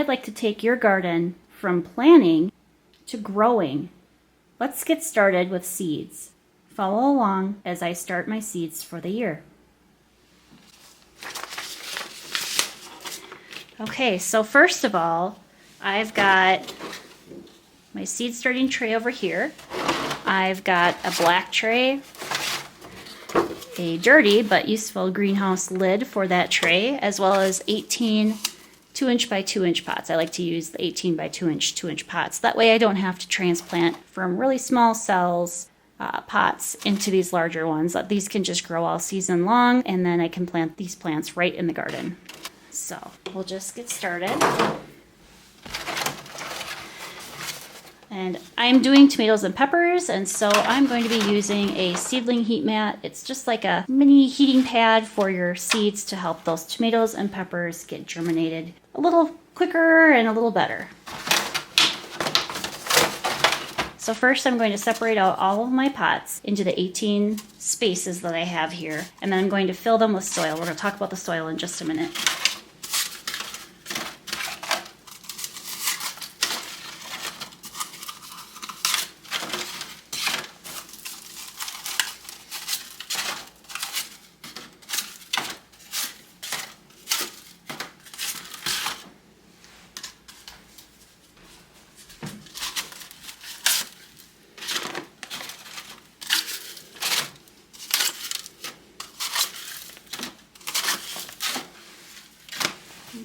I'd like to take your garden from planning to growing. Let's get started with seeds. Follow along as I start my seeds for the year. Okay, so first of all, I've got my seed starting tray over here. I've got a black tray, a dirty but useful greenhouse lid for that tray, as well as 18 2-inch by 2-inch pots. I like to use the 18 by 2-inch pots. That way I don't have to transplant from really small cells pots into these larger ones. These can just grow all season long, and then I can plant these plants right in the garden. So we'll just get started. And I'm doing tomatoes and peppers, and so I'm going to be using a seedling heat mat. It's just like a mini heating pad for your seeds to help those tomatoes and peppers get germinated a little quicker and a little better. So first I'm going to separate out all of my pots into the 18 spaces that I have here, and then I'm going to fill them with soil. We're going to talk about the soil in just a minute.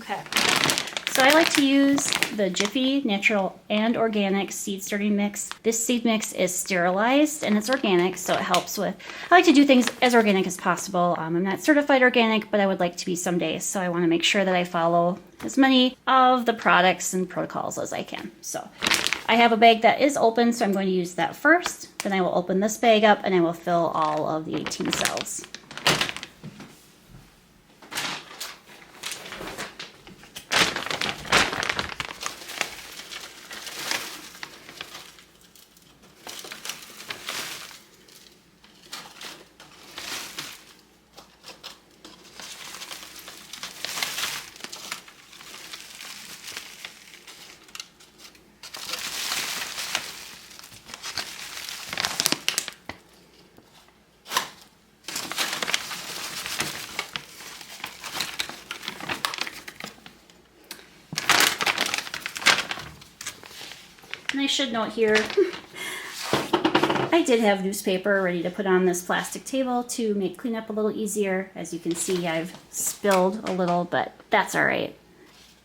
Okay, so I like to use the Jiffy Natural and Organic Seed Starting Mix. This seed mix is sterilized and it's organic, so it helps with, I like to do things as organic as possible. I'm not certified organic, but I would like to be someday, so I want to make sure that I follow as many of the products and protocols as I can. So I have a bag that is open, so I'm going to use that first. Then I will open this bag up and I will fill all of the 18 cells. And I should note here, I did have newspaper ready to put on this plastic table to make cleanup a little easier. As you can see, I've spilled a little, but that's all right.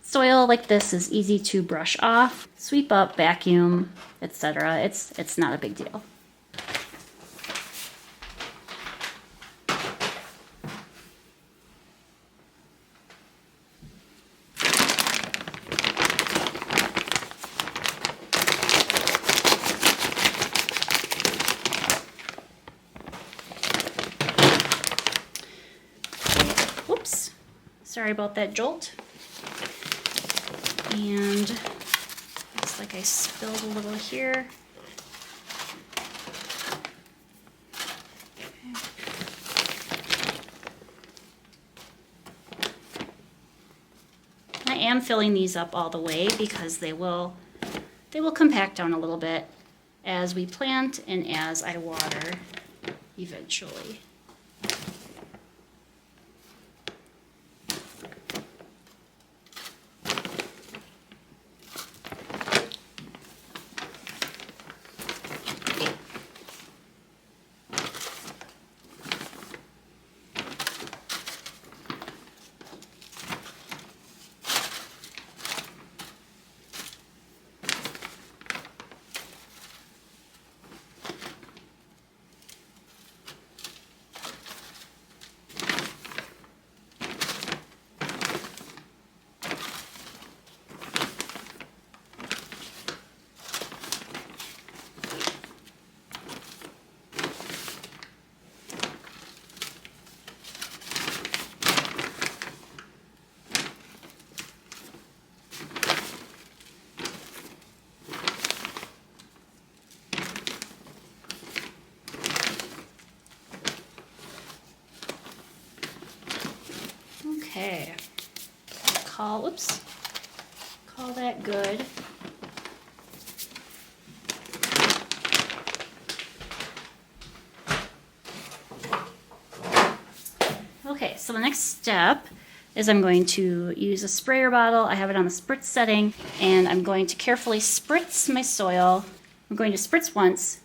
Soil like this is easy to brush off, sweep up, vacuum, etc. It's not a big deal. Whoops, sorry about that jolt. And looks like I spilled a little here. Okay. I am filling these up all the way because they will compact down a little bit as we plant and as I water eventually. Okay, call all that good. Okay, so the next step is I'm going to use a sprayer bottle. I have it on the spritz setting, and I'm going to carefully spritz my soil. I'm going to spritz once,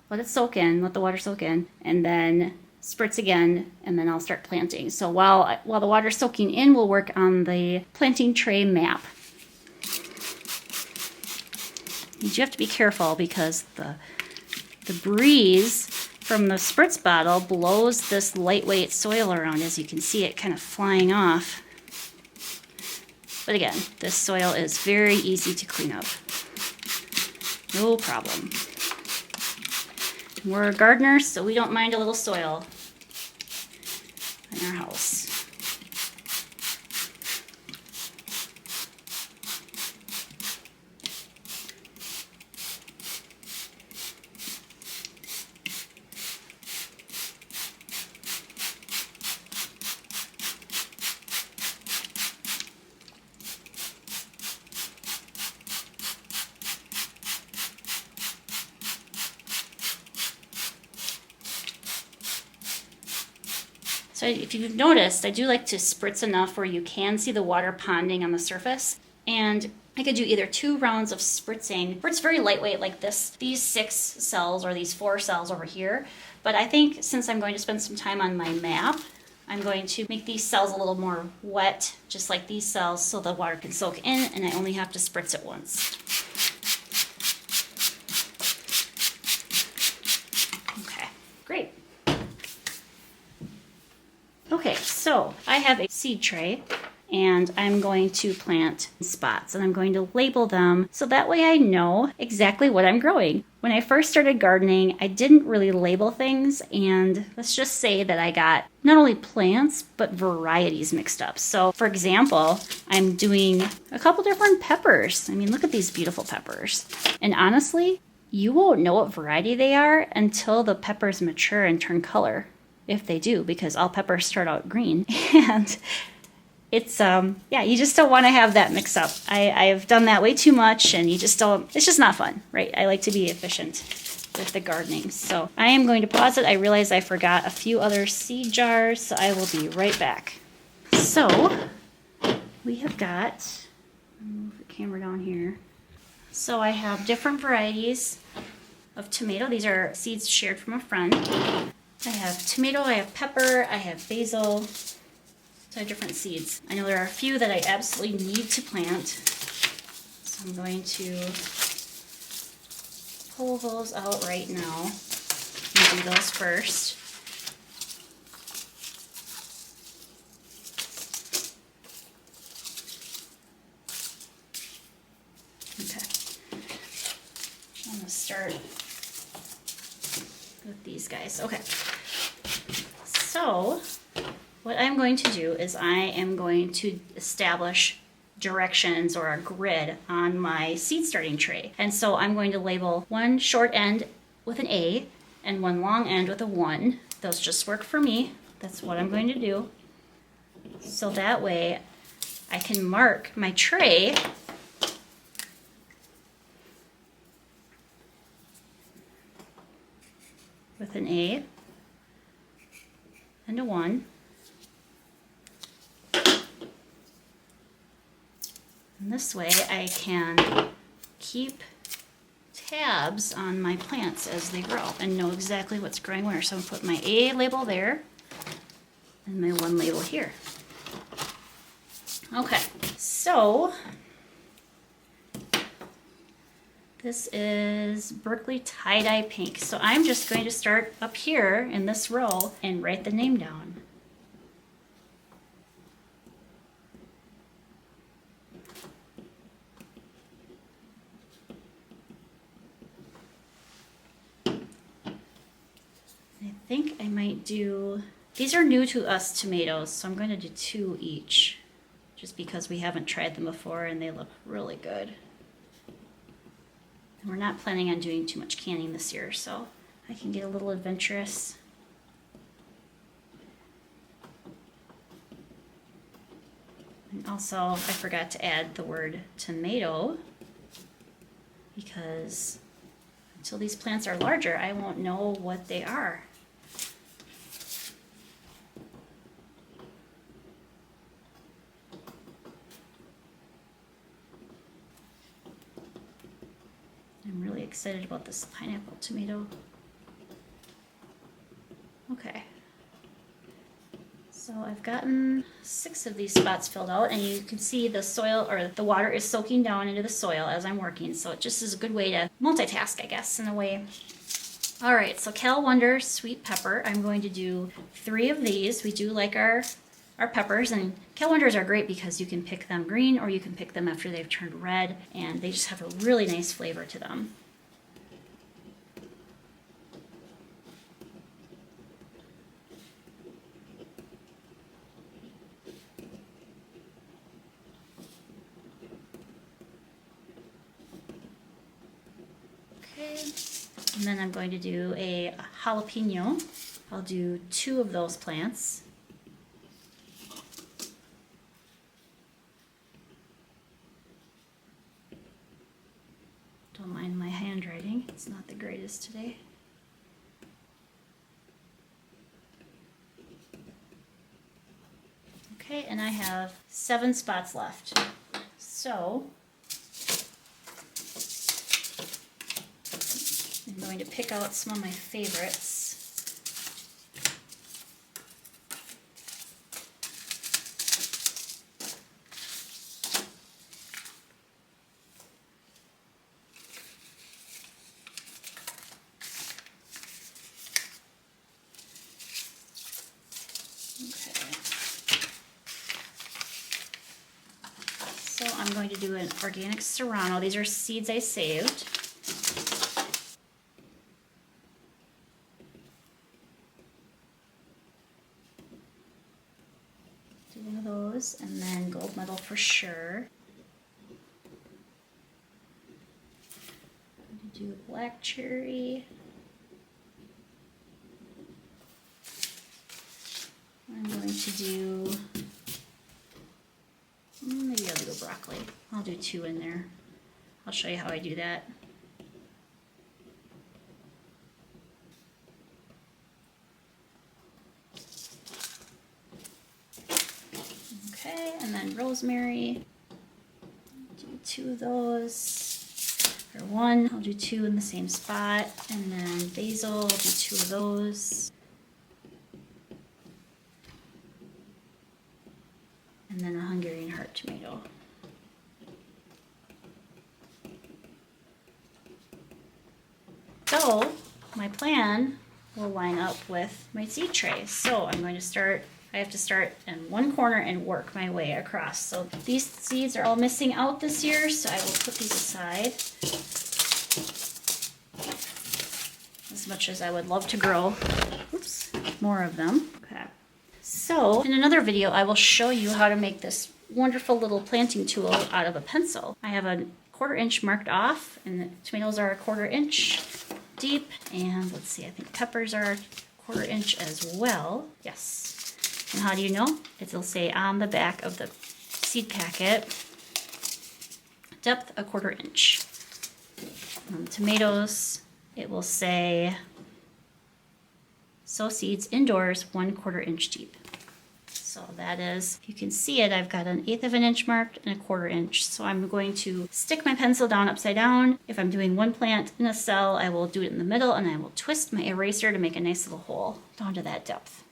let it soak in, let the water soak in, and then spritz again, and then I'll start planting. So while the water's soaking in, we'll work on the planting tray map. You do have to be careful because the breeze from the spritz bottle blows this lightweight soil around. As you can see, it kind of flying off. But again, this soil is very easy to clean up. No problem. We're gardeners, so we don't mind a little soil in our house. So if you've noticed, I do like to spritz enough where you can see the water ponding on the surface. And I could do either 2 rounds of spritzing, where it's very lightweight like this, these 6 cells or these 4 cells over here. But I think since I'm going to spend some time on my map, I'm going to make these cells a little more wet, just like these cells, so the water can soak in, and I only have to spritz it once. Okay, great. Okay, so I have a seed tray, and I'm going to plant spots, and I'm going to label them so that way I know exactly what I'm growing. When I first started gardening, I didn't really label things, and let's just say that I got not only plants, but varieties mixed up. So for example, I'm doing a couple different peppers. I mean, look at these beautiful peppers. And honestly, you won't know what variety they are until the peppers mature and turn color. If they do, because all peppers start out green. And it's, yeah, you just don't want to have that mix up. I've done that way too much, and you just don't, it's just not fun, right? I like to be efficient with the gardening. So I am going to pause it. I realize I forgot a few other seed jars, so I will be right back. So we have got, move the camera down here. So I have different varieties of tomato. These are seeds shared from a friend. I have tomato, I have pepper, I have basil, so I have different seeds. I know there are a few that I absolutely need to plant, so I'm going to pull those out right now and do those first. Okay, I'm gonna start with these guys. Okay, so what I'm going to do is I am going to establish directions or a grid on my seed starting tray. And so I'm going to label one short end with an A and one long end with a 1. Those just work for me. That's what I'm going to do. So that way I can mark my tray with an A and a 1. And this way I can keep tabs on my plants as they grow and know exactly what's growing where. So I'm going to put my A label there and my 1 label here. Okay, so this is Berkeley Tie-Dye Pink. So I'm just going to start up here in this row and write the name down. I think I might do, these are new to us tomatoes, so I'm going to do 2 each, just because we haven't tried them before and they look really good. And we're not planning on doing too much canning this year, so I can get a little adventurous. And also, I forgot to add the word tomato because until these plants are larger, I won't know what they are. I'm really excited about this pineapple tomato. Okay. So I've gotten 6 of these spots filled out, and you can see the soil or the water is soaking down into the soil as I'm working. So it just is a good way to multitask, I guess, in a way. All right, so Cal Wonder sweet pepper. I'm going to do 3 of these. We do like our peppers, and Cal Wonders are great because you can pick them green or you can pick them after they've turned red, and they just have a really nice flavor to them. Okay, and then I'm going to do a jalapeno. I'll do 2 of those plants. Don't mind my handwriting, it's not the greatest today. Okay, and I have 7 spots left. So I'm going to pick out some of my favorites. So I'm going to do an organic serrano. These are seeds I saved. Do one of those, and then gold medal for sure. I'm going to do a black cherry. I'm going to do, maybe I'll do a broccoli. I'll do 2 in there. I'll show you how I do that. Okay, and then rosemary. Do 2 of those. Or 1, I'll do 2 in the same spot. And then basil, I'll do 2 of those. And then a Hungarian heart tomato. So my plan will line up with my seed tray. So I'm going to start, I have to start in one corner and work my way across. So these seeds are all missing out this year, so I will put these aside. As much as I would love to grow, more of them. Okay. So in another video, I will show you how to make this wonderful little planting tool out of a pencil. I have a 1/4 inch marked off, and the tomatoes are a 1/4 inch deep. And let's see, I think peppers are 1/4 inch as well. Yes. And how do you know? It'll say on the back of the seed packet, depth a 1/4 inch. On the tomatoes, it will say sow seeds indoors 1/4 inch deep. So that is, if you can see it, I've got an 1/8 of an inch marked and a 1/4 inch. So I'm going to stick my pencil down upside down. If I'm doing one plant in a cell, I will do it in the middle, and I will twist my eraser to make a nice little hole down to that depth.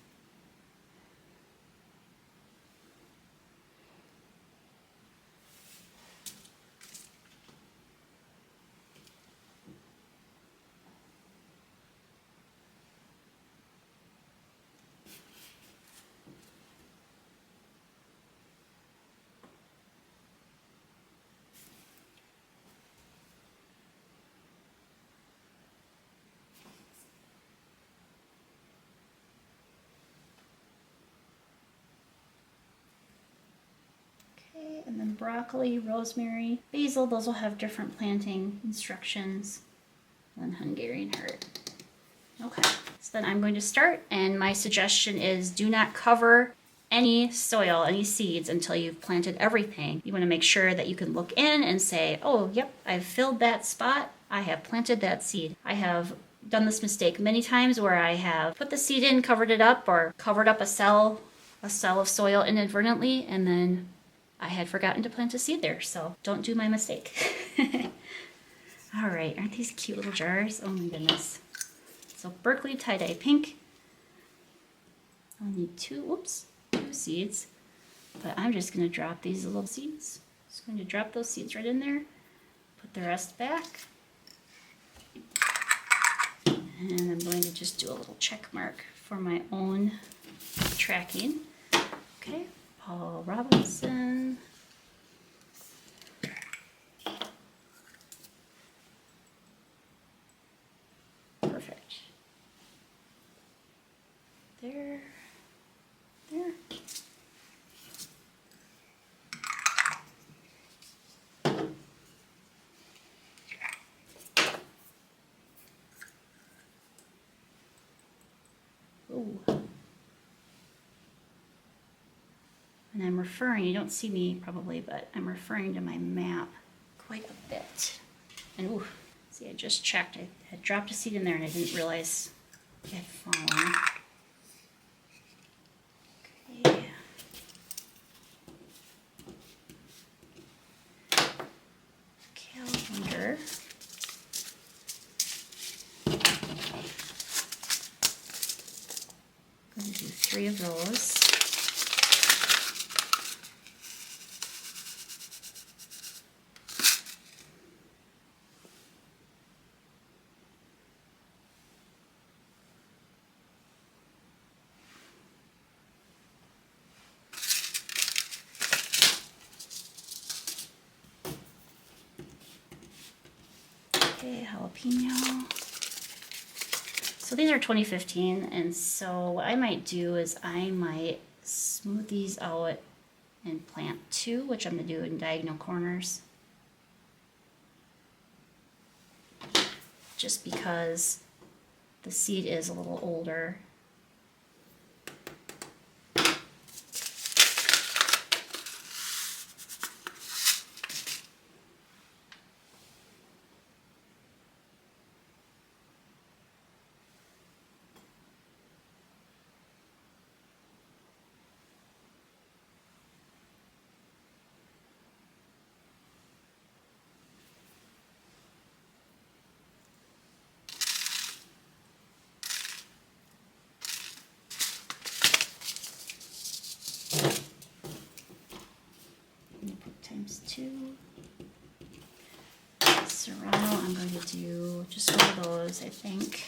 And then broccoli, rosemary, basil, those will have different planting instructions. And then Hungarian heart. Okay, so then I'm going to start, and my suggestion is do not cover any soil, any seeds until you've planted everything. You want to make sure that you can look in and say, oh, yep, I've filled that spot. I have planted that seed. I have done this mistake many times where I have put the seed in, covered it up, or covered up a cell of soil inadvertently, and then I had forgotten to plant a seed there. So don't do my mistake. All right, aren't these cute little jars? Oh my goodness. So Berkeley tie-dye pink. I'll need two seeds, but I'm just going to drop these little seeds. Just going to drop those seeds right in there, put the rest back, and I'm going to just do a little check mark for my own tracking. Okay, Paul Robinson. Perfect. There. Ooh. And I'm referring, you don't see me probably, but I'm referring to my map quite a bit. And ooh, see, I just checked. I had dropped a seed in there and I didn't realize it had fallen. Okay. Calendar. I'm going to do 3 of those. Okay, jalapeno. So these are 2015, and so what I might do is I might smooth these out and plant 2, which I'm going to do in diagonal corners. Just because the seed is a little older. ×2. Serrano, I'm going to do just one of those, I think.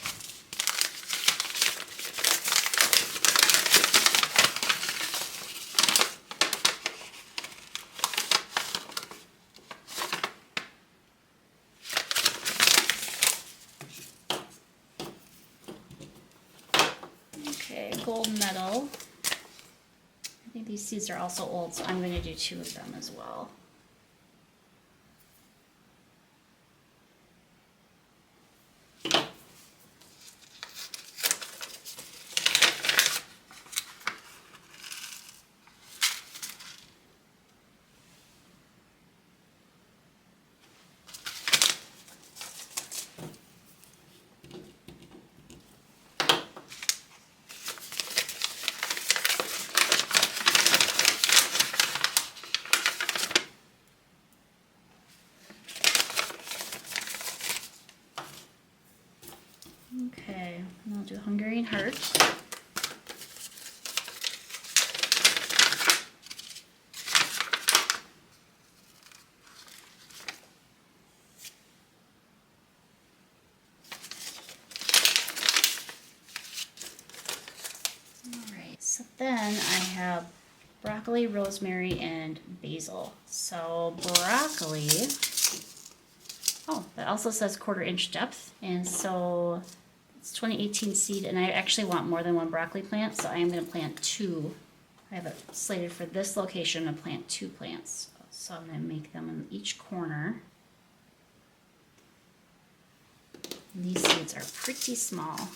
Okay, gold medal. I think these seeds are also old, so I'm going to do 2 of them as well. Okay, and I'll do Hungarian heart. Alright, so then I have broccoli, rosemary, and basil. So broccoli, oh, that also says 1/4 inch depth, and so it's 2018 seed, and I actually want more than 1 broccoli plant, so I am going to plant 2. I have it slated for this location to plant 2 plants. So I'm going to make them in each corner. And these seeds are pretty small.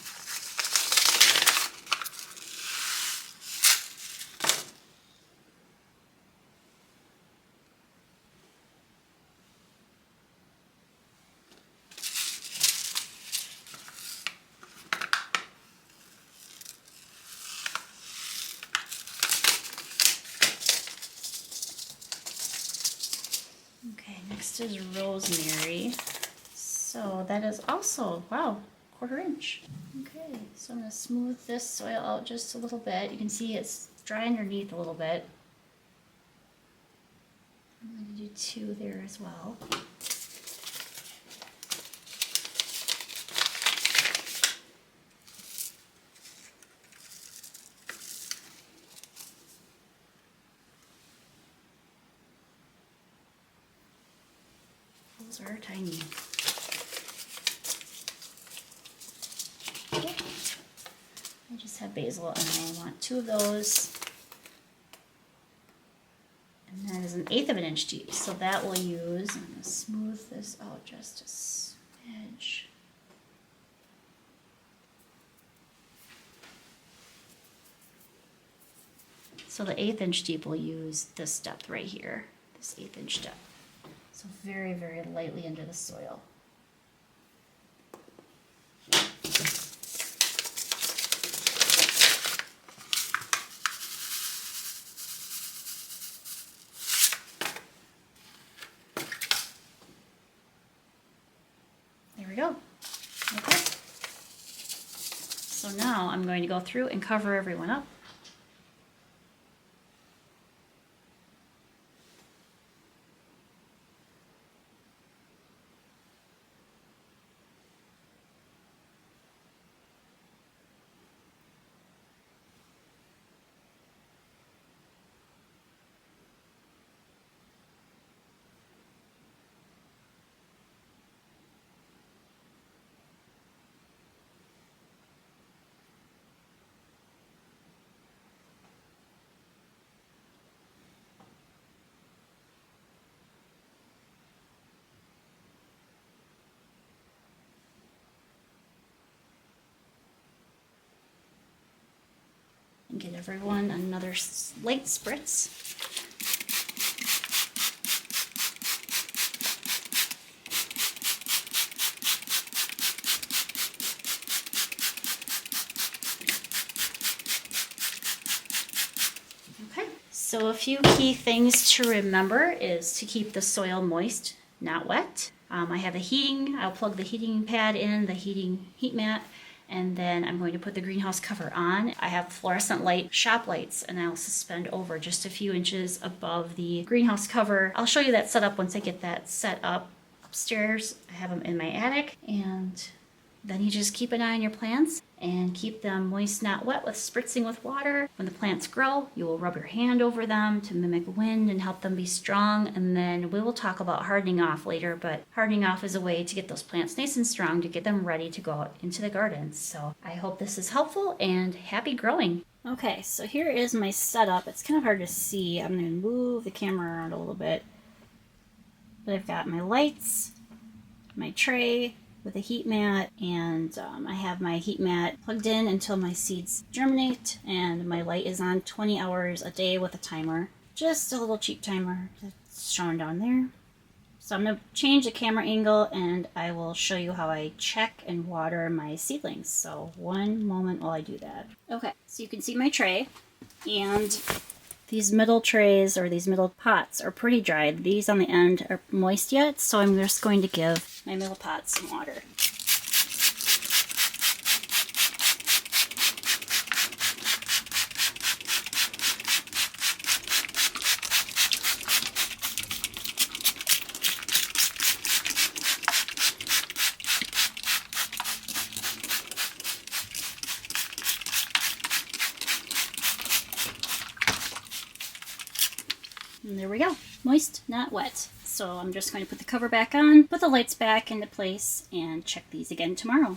next is rosemary. So that is also, wow, 1/4 inch. Okay, so I'm gonna smooth this soil out just a little bit. You can see it's dry underneath a little bit. I'm gonna do 2 there as well. Those are tiny. Okay. I just have basil and I want 2 of those. And that is 1/8 of an inch deep, so that will use, I'm going to smooth this out just a smidge. So the 1/8 inch deep will use this depth right here, this 1/8 inch depth. So very, very lightly into the soil. There we go. Okay. So now I'm going to go through and cover everyone up. And give everyone another light spritz. Okay, so a few key things to remember is to keep the soil moist, not wet. I have I'll plug the heating pad in, the heat mat, and then I'm going to put the greenhouse cover on. I have fluorescent light shop lights and I'll suspend over just a few inches above the greenhouse cover. I'll show you that setup once I get that set up upstairs. I have them in my attic, and then you just keep an eye on your plants and keep them moist, not wet, with spritzing with water. When the plants grow, you will rub your hand over them to mimic wind and help them be strong. And then we will talk about hardening off later, but hardening off is a way to get those plants nice and strong to get them ready to go out into the garden. So I hope this is helpful and happy growing. Okay, so here is my setup. It's kind of hard to see. I'm going to move the camera around a little bit. But I've got my lights, my tray with a heat mat, and I have my heat mat plugged in until my seeds germinate, and my light is on 20 hours a day with a timer. Just a little cheap timer that's shown down there. So I'm going to change the camera angle and I will show you how I check and water my seedlings. So one moment while I do that. Okay, so you can see my tray, and these middle trays, or these middle pots, are pretty dry. These on the end are moist yet, so I'm just going to give my middle pots some water. And there we go, moist, not wet. So I'm just going to put the cover back on, put the lights back into place, and check these again tomorrow.